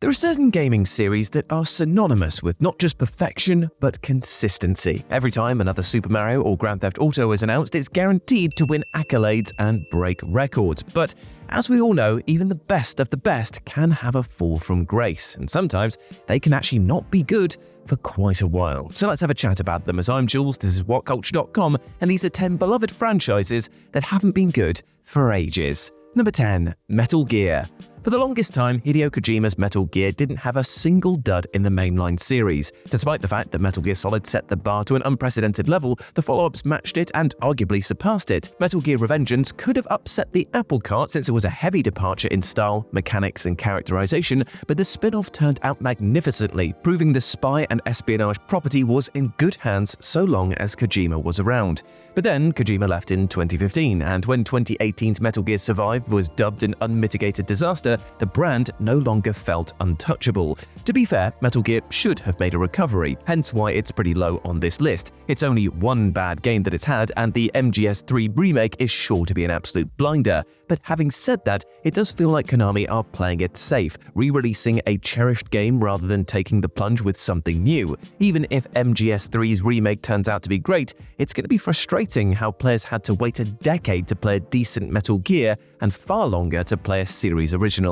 There are certain gaming series that are synonymous with not just perfection, but consistency. Every time another Super Mario or Grand Theft Auto is announced, it's guaranteed to win accolades and break records. But as we all know, even the best of the best can have a fall from grace, and sometimes they can actually not be good for quite a while. So let's have a chat about them. As I'm Jules, this is WhatCulture.com, and these are 10 beloved franchises that haven't been good for ages. Number 10. Metal Gear. For the longest time, Hideo Kojima's Metal Gear didn't have a single dud in the mainline series. Despite the fact that Metal Gear Solid set the bar to an unprecedented level, the follow-ups matched it and arguably surpassed it. Metal Gear Revengeance could have upset the apple cart since it was a heavy departure in style, mechanics, and characterization, but the spin-off turned out magnificently, proving the spy and espionage property was in good hands so long as Kojima was around. But then, Kojima left in 2015, and when 2018's Metal Gear Survive was dubbed an unmitigated disaster, the brand no longer felt untouchable. To be fair, Metal Gear should have made a recovery, hence why it's pretty low on this list. It's only one bad game that it's had, and the MGS3 remake is sure to be an absolute blinder. But having said that, it does feel like Konami are playing it safe, re-releasing a cherished game rather than taking the plunge with something new. Even if MGS3's remake turns out to be great, it's going to be frustrating how players had to wait a decade to play a decent Metal Gear and far longer to play a series original.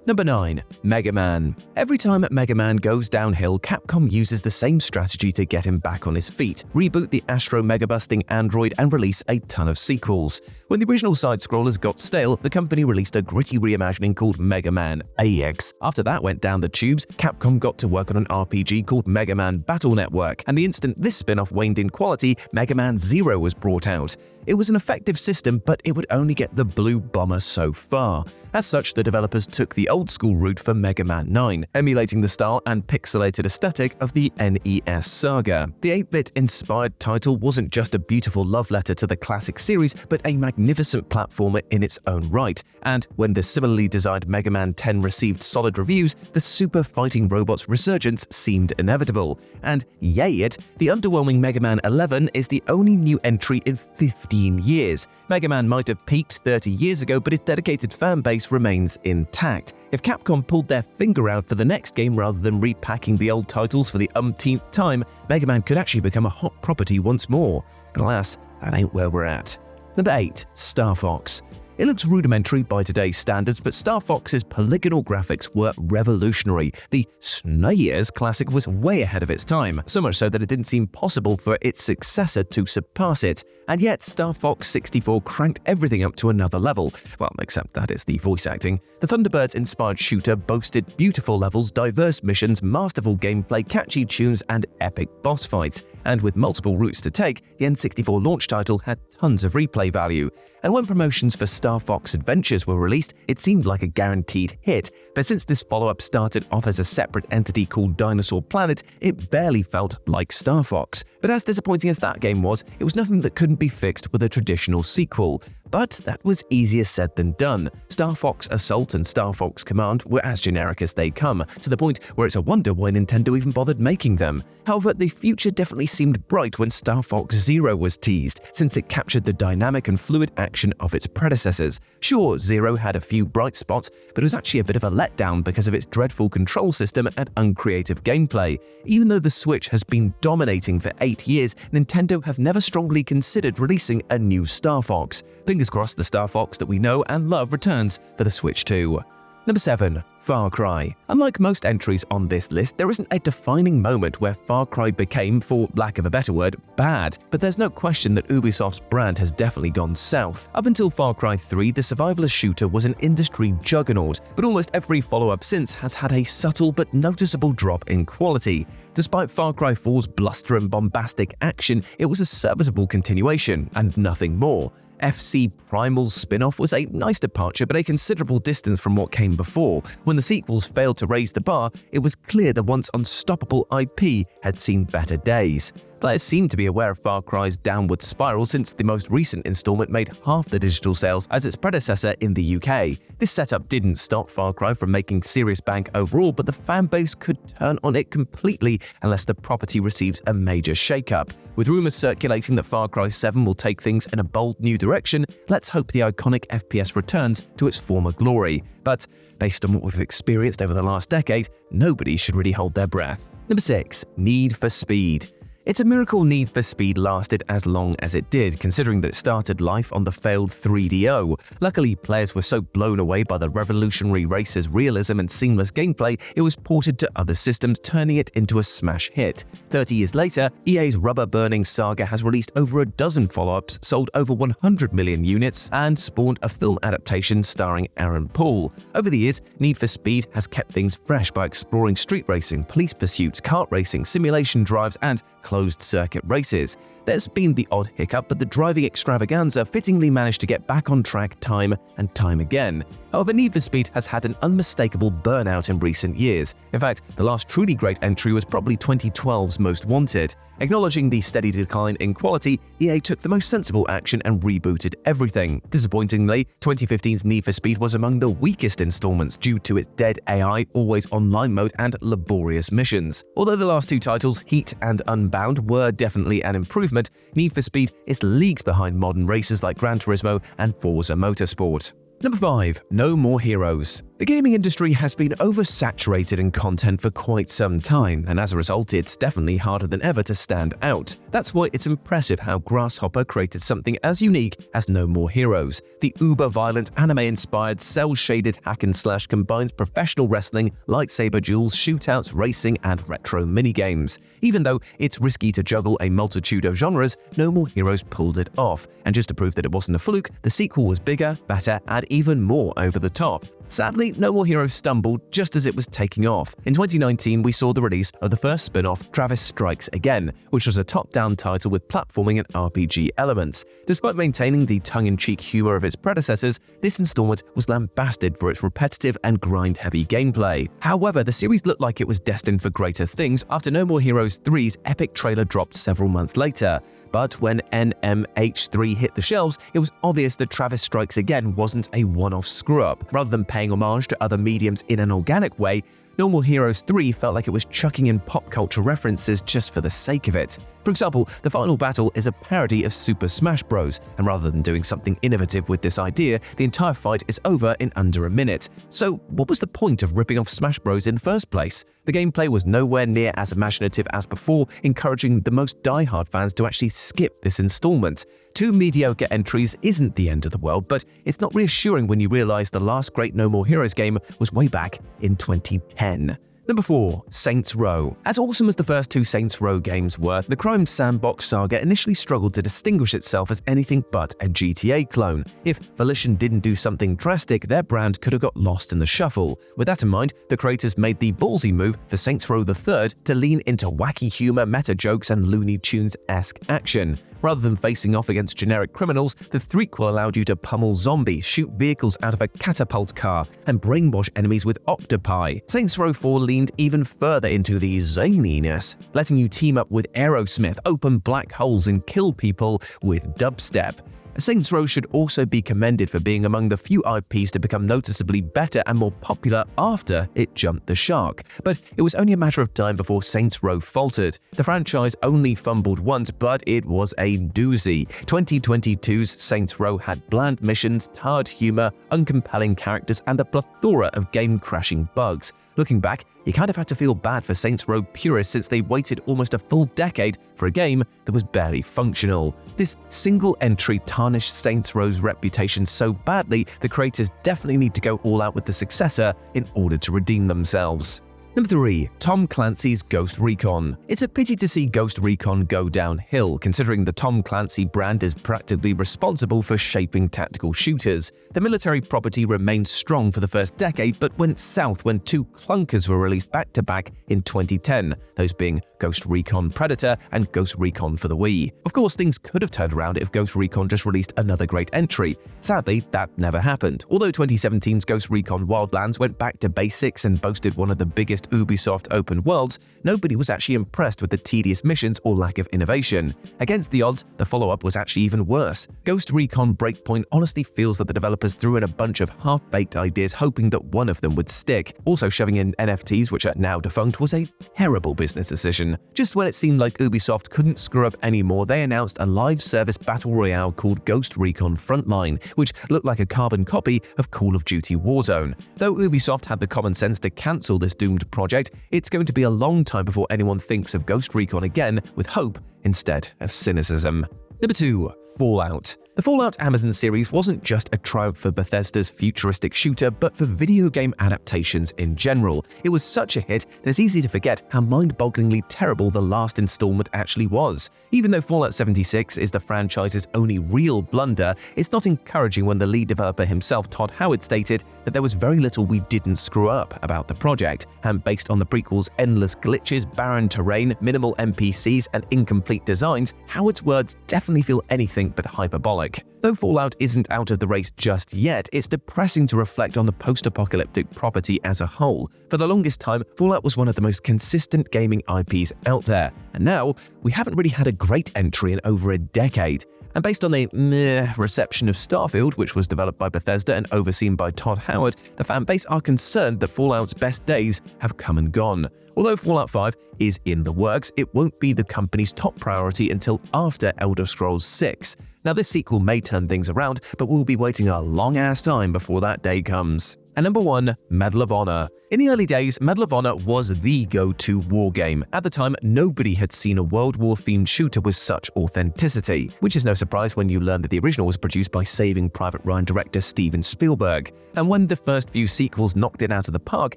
Number 9. Mega Man. Every time Mega Man goes downhill, Capcom uses the same strategy to get him back on his feet: reboot the Astro Mega-busting android and release a ton of sequels. When the original side-scrollers got stale, the company released a gritty reimagining called Mega Man AX. After that went down the tubes, Capcom got to work on an RPG called Mega Man Battle Network, and the instant this spin-off waned in quality, Mega Man Zero was brought out. It was an effective system, but it would only get the Blue Bomber so far. As such, the developers took the old-school route for Mega Man 9, emulating the style and pixelated aesthetic of the NES saga. The 8-bit inspired title wasn't just a beautiful love letter to the classic series, but a magnificent platformer in its own right. And when the similarly designed Mega Man 10 received solid reviews, the super fighting robots resurgence seemed inevitable. And yay it, the underwhelming Mega Man 11 is the only new entry in 15 years. Mega Man might have peaked 30 years ago, but its dedicated fan base remains intact. If Capcom pulled their finger out for the next game rather than repacking the old titles for the umpteenth time, Mega Man could actually become a hot property once more. But alas, that ain't where we're at. Number 8. Star Fox. It looks rudimentary by today's standards, but Star Fox's polygonal graphics were revolutionary. The SNES classic was way ahead of its time, so much so that it didn't seem possible for its successor to surpass it. And yet, Star Fox 64 cranked everything up to another level. Well, except that is the voice acting. The Thunderbirds-inspired shooter boasted beautiful levels, diverse missions, masterful gameplay, catchy tunes, and epic boss fights. And with multiple routes to take, the N64 launch title had tons of replay value. And when promotions for Star Fox Adventures were released, it seemed like a guaranteed hit. But since this follow-up started off as a separate entity called Dinosaur Planet, it barely felt like Star Fox. But as disappointing as that game was, it was nothing that couldn't be fixed with a traditional sequel. But that was easier said than done. Star Fox Assault and Star Fox Command were as generic as they come, to the point where it's a wonder why Nintendo even bothered making them. However, the future definitely seemed bright when Star Fox Zero was teased, since it captured the dynamic and fluid action of its predecessors. Sure, Zero had a few bright spots, but it was actually a bit of a letdown because of its dreadful control system and uncreative gameplay. Even though the Switch has been dominating for 8 years, Nintendo have never strongly considered releasing a new Star Fox. Fingers crossed the Star Fox that we know and love returns for the Switch too. Number 7. Far Cry. Unlike most entries on this list, there isn't a defining moment where Far Cry became, for lack of a better word, bad. But there's no question that Ubisoft's brand has definitely gone south. Up until Far Cry 3, the survivalist shooter was an industry juggernaut, but almost every follow-up since has had a subtle but noticeable drop in quality. Despite Far Cry 4's bluster and bombastic action, it was a serviceable continuation, and nothing more. FC Primal's spin-off was a nice departure, but a considerable distance from what came before. When the sequels failed to raise the bar, it was clear the once unstoppable IP had seen better days. Players seem to be aware of Far Cry's downward spiral since the most recent installment made half the digital sales as its predecessor in the UK. This setup didn't stop Far Cry from making serious bank overall, but the fanbase could turn on it completely unless the property receives a major shakeup. With rumors circulating that Far Cry 7 will take things in a bold new direction, let's hope the iconic FPS returns to its former glory. But based on what we've experienced over the last decade, nobody should really hold their breath. Number 6. Need for Speed. It's a miracle Need for Speed lasted as long as it did, considering that it started life on the failed 3DO. Luckily, players were so blown away by the revolutionary race's realism and seamless gameplay, it was ported to other systems, turning it into a smash hit. 30 years later, EA's rubber-burning saga has released over a dozen follow-ups, sold over 100 million units, and spawned a film adaptation starring Aaron Paul. Over the years, Need for Speed has kept things fresh by exploring street racing, police pursuits, kart racing, simulation drives, and closed-circuit races. There's been the odd hiccup, but the driving extravaganza fittingly managed to get back on track time and time again. However, Need for Speed has had an unmistakable burnout in recent years. In fact, the last truly great entry was probably 2012's Most Wanted. Acknowledging the steady decline in quality, EA took the most sensible action and rebooted everything. Disappointingly, 2015's Need for Speed was among the weakest installments due to its dead AI, always online mode, and laborious missions. Although the last two titles, Heat and Unbound, were definitely an improvement, Need for Speed is leagues behind modern races like Gran Turismo and Forza Motorsport. Number 5. No More Heroes. The gaming industry has been oversaturated in content for quite some time, and as a result, it's definitely harder than ever to stand out. That's why it's impressive how Grasshopper created something as unique as No More Heroes. The uber-violent, anime-inspired, cel-shaded hack-and-slash combines professional wrestling, lightsaber duels, shootouts, racing, and retro minigames. Even though it's risky to juggle a multitude of genres, No More Heroes pulled it off. And just to prove that it wasn't a fluke, the sequel was bigger, better, and even more over the top. Sadly, No More Heroes stumbled just as it was taking off. In 2019, we saw the release of the first spin-off, Travis Strikes Again, which was a top-down title with platforming and RPG elements. Despite maintaining the tongue-in-cheek humor of its predecessors, this installment was lambasted for its repetitive and grind-heavy gameplay. However, the series looked like it was destined for greater things after No More Heroes 3's epic trailer dropped several months later. But when NMH3 hit the shelves, it was obvious that Travis Strikes Again wasn't a one-off screw-up. Rather than paying homage to other mediums in an organic way, No More Heroes 3 felt like it was chucking in pop culture references just for the sake of it. For example, the final battle is a parody of Super Smash Bros., and rather than doing something innovative with this idea, the entire fight is over in under a minute. So what was the point of ripping off Smash Bros. In the first place? The gameplay was nowhere near as imaginative as before, encouraging the most die-hard fans to actually skip this installment. 2 mediocre entries isn't the end of the world, but it's not reassuring when you realize the last great No More Heroes game was way back in 2010. Number 4. Saints Row. As awesome as the first 2 Saints Row games were, the crime sandbox saga initially struggled to distinguish itself as anything but a GTA clone. If Volition didn't do something drastic, their brand could have got lost in the shuffle. With that in mind, the creators made the ballsy move for Saints Row III to lean into wacky humor, meta jokes, and Looney Tunes-esque action. Rather than facing off against generic criminals, the threequel allowed you to pummel zombies, shoot vehicles out of a catapult car, and brainwash enemies with octopi. Saints Row 4 leaned even further into the zaniness, letting you team up with Aerosmith, open black holes, and kill people with dubstep. Saints Row should also be commended for being among the few IPs to become noticeably better and more popular after it jumped the shark. But it was only a matter of time before Saints Row faltered. The franchise only fumbled once, but it was a doozy. 2022's Saints Row had bland missions, tired humor, uncompelling characters, and a plethora of game-crashing bugs. Looking back, you kind of had to feel bad for Saints Row purists since they waited almost a full decade for a game that was barely functional. This single entry tarnished Saints Row's reputation so badly, the creators definitely need to go all out with the successor in order to redeem themselves. Number 3. Tom Clancy's Ghost Recon. It's a pity to see Ghost Recon go downhill, considering the Tom Clancy brand is practically responsible for shaping tactical shooters. The military property remained strong for the first decade, but went south when 2 clunkers were released back-to-back in 2010, those being Ghost Recon Predator and Ghost Recon for the Wii. Of course, things could have turned around if Ghost Recon just released another great entry. Sadly, that never happened. Although 2017's Ghost Recon Wildlands went back to basics and boasted one of the biggest most Ubisoft open worlds, nobody was actually impressed with the tedious missions or lack of innovation. Against the odds, the follow-up was actually even worse. Ghost Recon Breakpoint honestly feels that the developers threw in a bunch of half-baked ideas hoping that one of them would stick. Also, shoving in NFTs, which are now defunct, was a terrible business decision. Just when it seemed like Ubisoft couldn't screw up anymore, they announced a live service battle royale called Ghost Recon Frontline, which looked like a carbon copy of Call of Duty Warzone. Though Ubisoft had the common sense to cancel this doomed project, it's going to be a long time before anyone thinks of Ghost Recon again with hope instead of cynicism. Number 2. Fallout. The Fallout Amazon series wasn't just a triumph for Bethesda's futuristic shooter, but for video game adaptations in general. It was such a hit that it's easy to forget how mind-bogglingly terrible the last installment actually was. Even though Fallout 76 is the franchise's only real blunder, it's not encouraging when the lead developer himself, Todd Howard, stated that there was very little we didn't screw up about the project, and based on the prequel's endless glitches, barren terrain, minimal NPCs, and incomplete designs, Howard's words definitely feel anything but hyperbolic. Though Fallout isn't out of the race just yet, it's depressing to reflect on the post-apocalyptic property as a whole. For the longest time, Fallout was one of the most consistent gaming IPs out there, and now we haven't really had a great entry in over a decade. And based on the meh reception of Starfield, which was developed by Bethesda and overseen by Todd Howard, the fanbase are concerned that Fallout's best days have come and gone. Although Fallout 5 is in the works, it won't be the company's top priority until after Elder Scrolls 6. Now, this sequel may turn things around, but we'll be waiting a long-ass time before that day comes. And number 1, Medal of Honor. In the early days, Medal of Honor was the go-to war game. At the time, nobody had seen a World War-themed shooter with such authenticity, which is no surprise when you learn that the original was produced by Saving Private Ryan director Steven Spielberg. And when the first few sequels knocked it out of the park,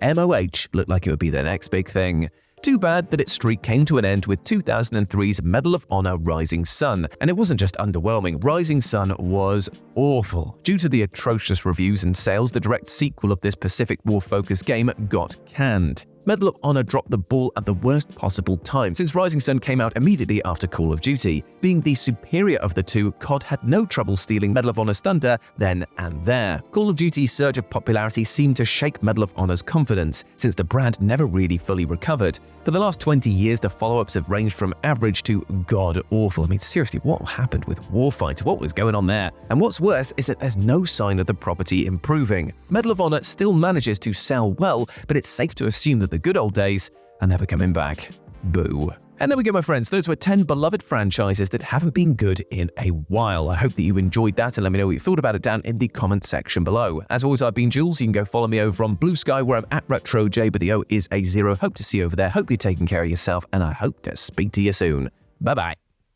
MOH looked like it would be the next big thing. Too bad that its streak came to an end with 2003's Medal of Honor Rising Sun. And it wasn't just underwhelming, Rising Sun was awful. Due to the atrocious reviews and sales, the direct sequel of this Pacific War-focused game got canned. Medal of Honor dropped the ball at the worst possible time, since Rising Sun came out immediately after Call of Duty. Being the superior of the two, COD had no trouble stealing Medal of Honor's thunder then and there. Call of Duty's surge of popularity seemed to shake Medal of Honor's confidence, since the brand never really fully recovered. For the last 20 years, the follow-ups have ranged from average to god-awful. I mean, seriously, what happened with Warfighter? What was going on there? And what's worse is that there's no sign of the property improving. Medal of Honor still manages to sell well, but it's safe to assume that the good old days are never coming back. Boo. And there we go, my friends. Those were 10 beloved franchises that haven't been good in a while. I hope that you enjoyed that, and let me know what you thought about it down in the comment section below. As always, I've been Jules. You can go follow me over on Blue Sky, where I'm at RetroJ, but the O is a 0. Hope to see you over there. Hope you're taking care of yourself, and I hope to speak to you soon. Bye-bye.